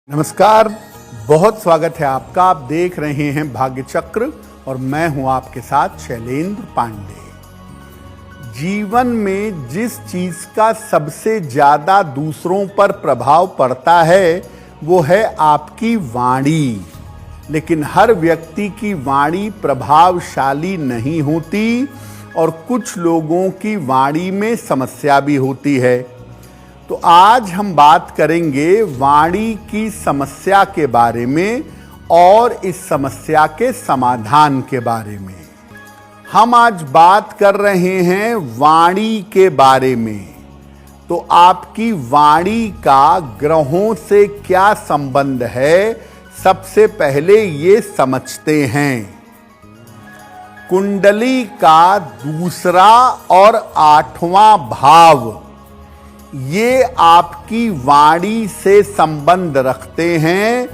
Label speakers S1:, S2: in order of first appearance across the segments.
S1: नमस्कार, बहुत स्वागत है आपका। आप देख रहे हैं भाग्य चक्र और मैं हूं आपके साथ शैलेंद्र पांडे। जीवन में जिस चीज का सबसे ज्यादा दूसरों पर प्रभाव पड़ता है वो है आपकी वाणी। लेकिन हर व्यक्ति की वाणी प्रभावशाली नहीं होती और कुछ लोगों की वाणी में समस्या भी होती है। तो आज हम बात करेंगे वाणी की समस्या के बारे में और इस समस्या के समाधान के बारे में। हम आज बात कर रहे हैं वाणी के बारे में। तो आपकी वाणी का ग्रहों से क्या संबंध है, सबसे पहले ये समझते हैं। कुंडली का दूसरा और 8वां भाव ये आपकी वाणी से संबंध रखते हैं।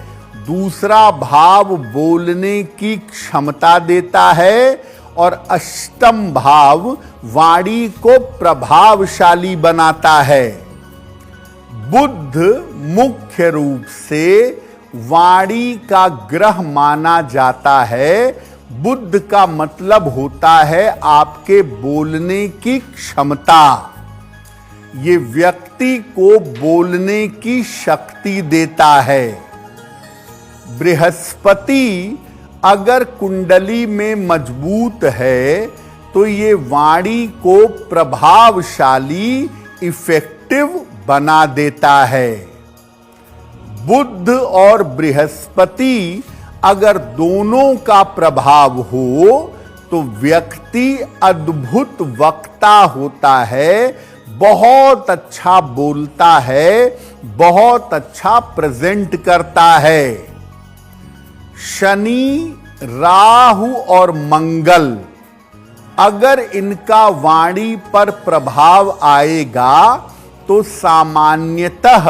S1: दूसरा भाव बोलने की क्षमता देता है और अष्टम भाव वाणी को प्रभावशाली बनाता है। बुध मुख्य रूप से वाणी का ग्रह माना जाता है। बुध का मतलब होता है आपके बोलने की क्षमता। ये व्यक्ति को बोलने की शक्ति देता है। बृहस्पति अगर कुंडली में मजबूत है तो ये वाणी को प्रभावशाली इफेक्टिव बना देता है। बुध और बृहस्पति अगर दोनों का प्रभाव हो तो व्यक्ति अद्भुत वक्ता होता है, बहुत अच्छा बोलता है, बहुत अच्छा प्रेजेंट करता है। शनि, राहु और मंगल अगर इनका वाणी पर प्रभाव आएगा तो सामान्यतः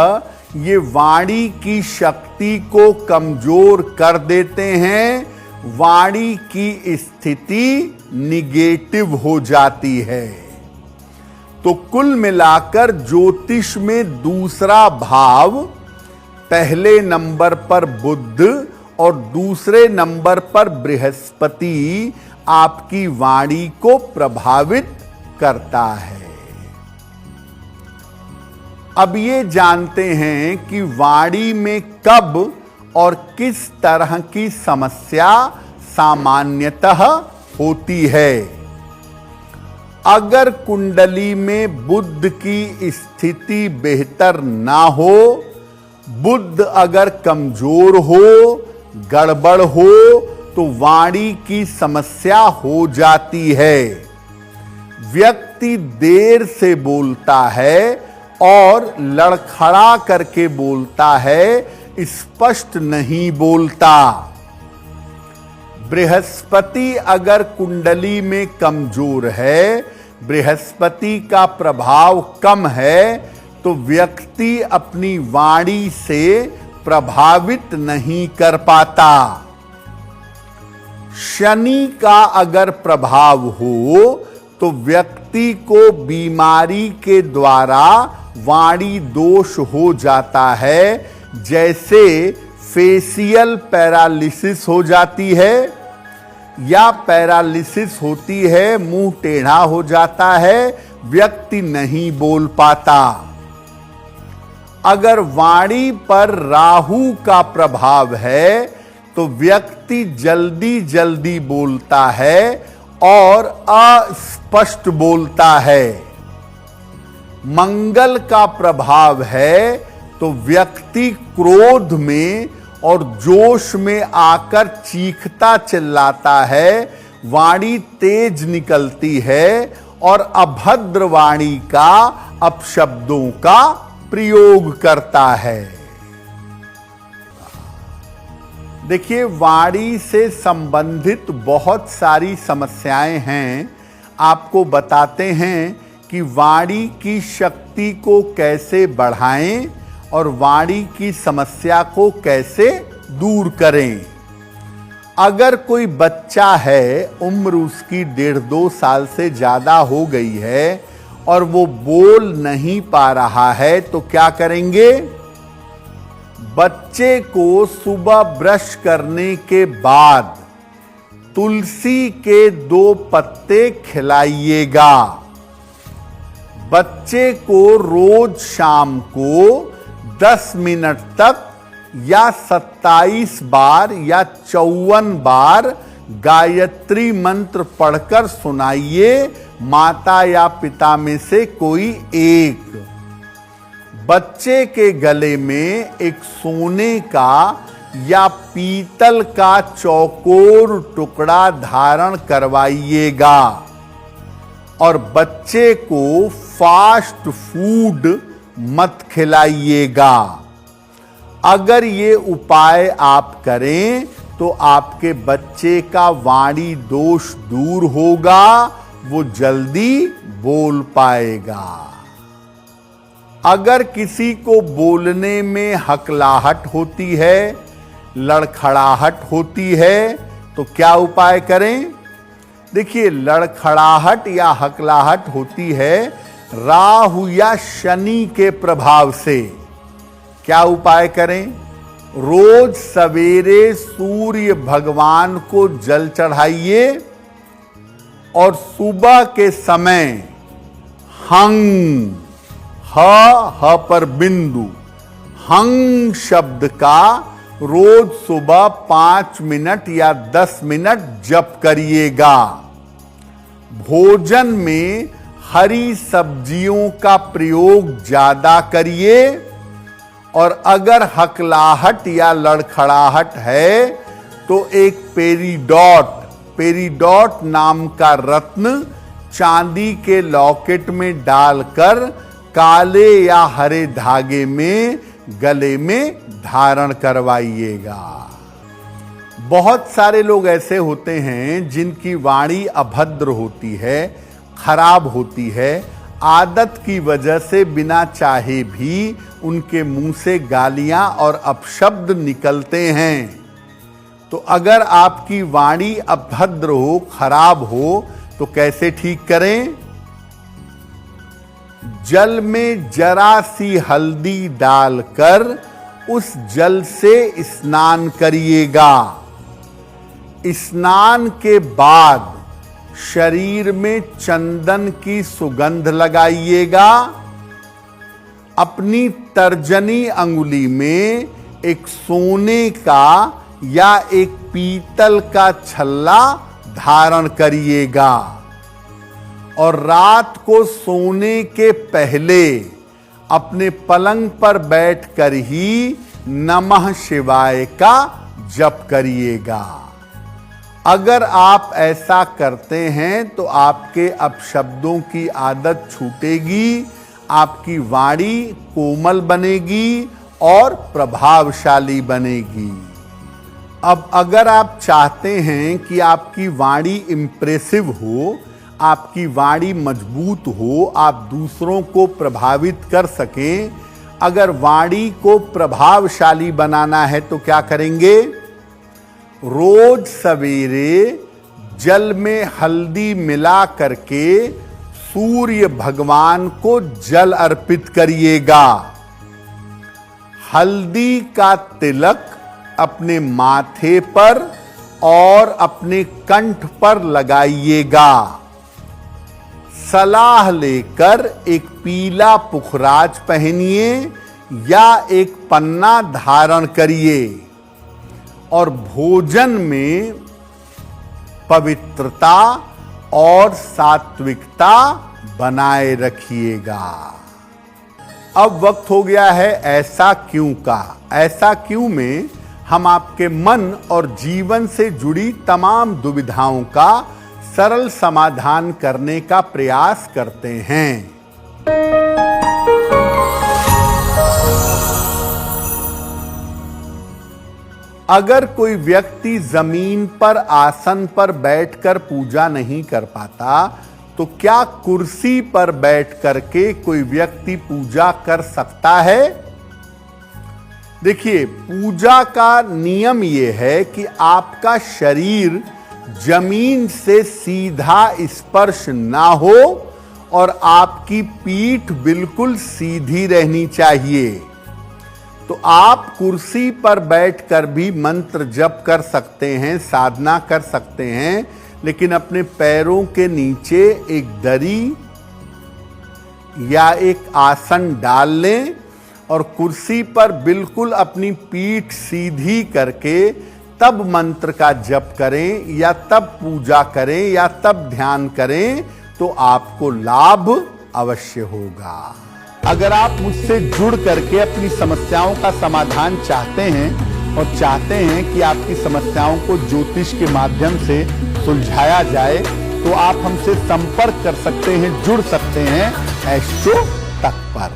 S1: ये वाणी की शक्ति को कमजोर कर देते हैं। वाणी की स्थिति निगेटिव हो जाती है। तो कुल मिलाकर ज्योतिष में दूसरा भाव, पहले नंबर पर बुध और दूसरे नंबर पर बृहस्पति आपकी वाणी को प्रभावित करता है। अब ये जानते हैं कि वाणी में कब और किस तरह की समस्या सामान्यतः होती है। अगर कुंडली में बुध की स्थिति बेहतर ना हो, बुध अगर कमजोर हो, गड़बड़ हो तो वाणी की समस्या हो जाती है। व्यक्ति देर से बोलता है और लड़खड़ा करके बोलता है, स्पष्ट नहीं बोलता। बृहस्पति अगर कुंडली में कमजोर है, बृहस्पति का प्रभाव कम है तो व्यक्ति अपनी वाणी से प्रभावित नहीं कर पाता। शनि का अगर प्रभाव हो तो व्यक्ति को बीमारी के द्वारा वाणी दोष हो जाता है, जैसे फेशियल पैरालिसिस हो जाती है या पैरालिसिस होती है, मुंह टेढ़ा हो जाता है, व्यक्ति नहीं बोल पाता। अगर वाणी पर राहु का प्रभाव है तो व्यक्ति जल्दी जल्दी बोलता है और अस्पष्ट बोलता है। मंगल का प्रभाव है तो व्यक्ति क्रोध में और जोश में आकर चीखता चिल्लाता है, वाणी तेज निकलती है और अभद्र वाणी का अपशब्दों का प्रयोग करता है। देखिए, वाणी से संबंधित बहुत सारी समस्याएं हैं। आपको बताते हैं कि वाणी की शक्ति को कैसे बढ़ाएं और वाणी की समस्या को कैसे दूर करें। अगर कोई बच्चा है, उम्र उसकी 1.5-2 साल से ज्यादा हो गई है और वो बोल नहीं पा रहा है तो क्या करेंगे? बच्चे को सुबह ब्रश करने के बाद तुलसी के 2 पत्ते खिलाइएगा। बच्चे को रोज शाम को 10 मिनट तक या 27 बार या 54 बार गायत्री मंत्र पढ़कर सुनाइए, माता या पिता में से कोई एक। बच्चे के गले में एक सोने का या पीतल का चौकोर टुकड़ा धारण करवाइएगा और बच्चे को फास्ट फूड मत खिलाइएगा। अगर ये उपाय आप करें तो आपके बच्चे का वाणी दोष दूर होगा, वो जल्दी बोल पाएगा। अगर किसी को बोलने में हकलाहट होती है, लड़खड़ाहट होती है, तो क्या उपाय करें? देखिए, लड़खड़ाहट या हकलाहट होती है राहु या शनि के प्रभाव से। क्या उपाय करें? रोज सवेरे सूर्य भगवान को जल चढ़ाइए और सुबह के समय हंग, ह पर बिंदु, हंग शब्द का रोज सुबह 5 मिनट या 10 मिनट जप करिएगा। भोजन में हरी सब्जियों का प्रयोग ज्यादा करिए और अगर हकलाहट या लड़खड़ाहट है तो एक पेरीडॉट नाम का रत्न चांदी के लॉकेट में डालकर काले या हरे धागे में गले में धारण करवाइएगा। बहुत सारे लोग ऐसे होते हैं जिनकी वाणी अभद्र होती है, खराब होती है। आदत की वजह से बिना चाहे भी उनके मुंह से गालियां और अपशब्द निकलते हैं। तो अगर आपकी वाणी अभद्र हो, खराब हो, तो कैसे ठीक करें? जल में जरा सी हल्दी डालकर उस जल से स्नान करिएगा। स्नान के बाद शरीर में चंदन की सुगंध लगाइएगा। अपनी तर्जनी अंगुली में एक सोने का या एक पीतल का छल्ला धारण करिएगा और रात को सोने के पहले अपने पलंग पर बैठकर ही नमः शिवाय का जप करिएगा। अगर आप ऐसा करते हैं तो आपके अपशब्दों की आदत छूटेगी, आपकी वाणी कोमल बनेगी और प्रभावशाली बनेगी। अब अगर आप चाहते हैं कि आपकी वाणी इंप्रेसिव हो, आपकी वाणी मजबूत हो, आप दूसरों को प्रभावित कर सकें, अगर वाणी को प्रभावशाली बनाना है तो क्या करेंगे? रोज सवेरे जल में हल्दी मिला करके सूर्य भगवान को जल अर्पित करिएगा। हल्दी का तिलक अपने माथे पर और अपने कंठ पर लगाइएगा। सलाह लेकर एक पीला पुखराज पहनिए या एक पन्ना धारण करिए और भोजन में पवित्रता और सात्विकता बनाए रखिएगा। अब वक्त हो गया है ऐसा क्यों का। ऐसा क्यों में हम आपके मन और जीवन से जुड़ी तमाम दुविधाओं का सरल समाधान करने का प्रयास करते हैं। अगर कोई व्यक्ति जमीन पर आसन पर बैठकर पूजा नहीं कर पाता तो क्या कुर्सी पर बैठ करके कोई व्यक्ति पूजा कर सकता है? देखिए, पूजा का नियम यह है कि आपका शरीर जमीन से सीधा स्पर्श ना हो और आपकी पीठ बिल्कुल सीधी रहनी चाहिए। तो आप कुर्सी पर बैठकर भी मंत्र जप कर सकते हैं, साधना कर सकते हैं, लेकिन अपने पैरों के नीचे एक दरी या एक आसन डाल लें और कुर्सी पर बिल्कुल अपनी पीठ सीधी करके तब मंत्र का जप करें या तब पूजा करें या तब ध्यान करें, तो आपको लाभ अवश्य होगा। अगर आप मुझसे जुड़ करके अपनी समस्याओं का समाधान चाहते हैं और चाहते हैं कि आपकी समस्याओं को ज्योतिष के माध्यम से सुलझाया जाए, तो आप हमसे संपर्क कर सकते हैं, जुड़ सकते हैं एस्ट्रो तक पर।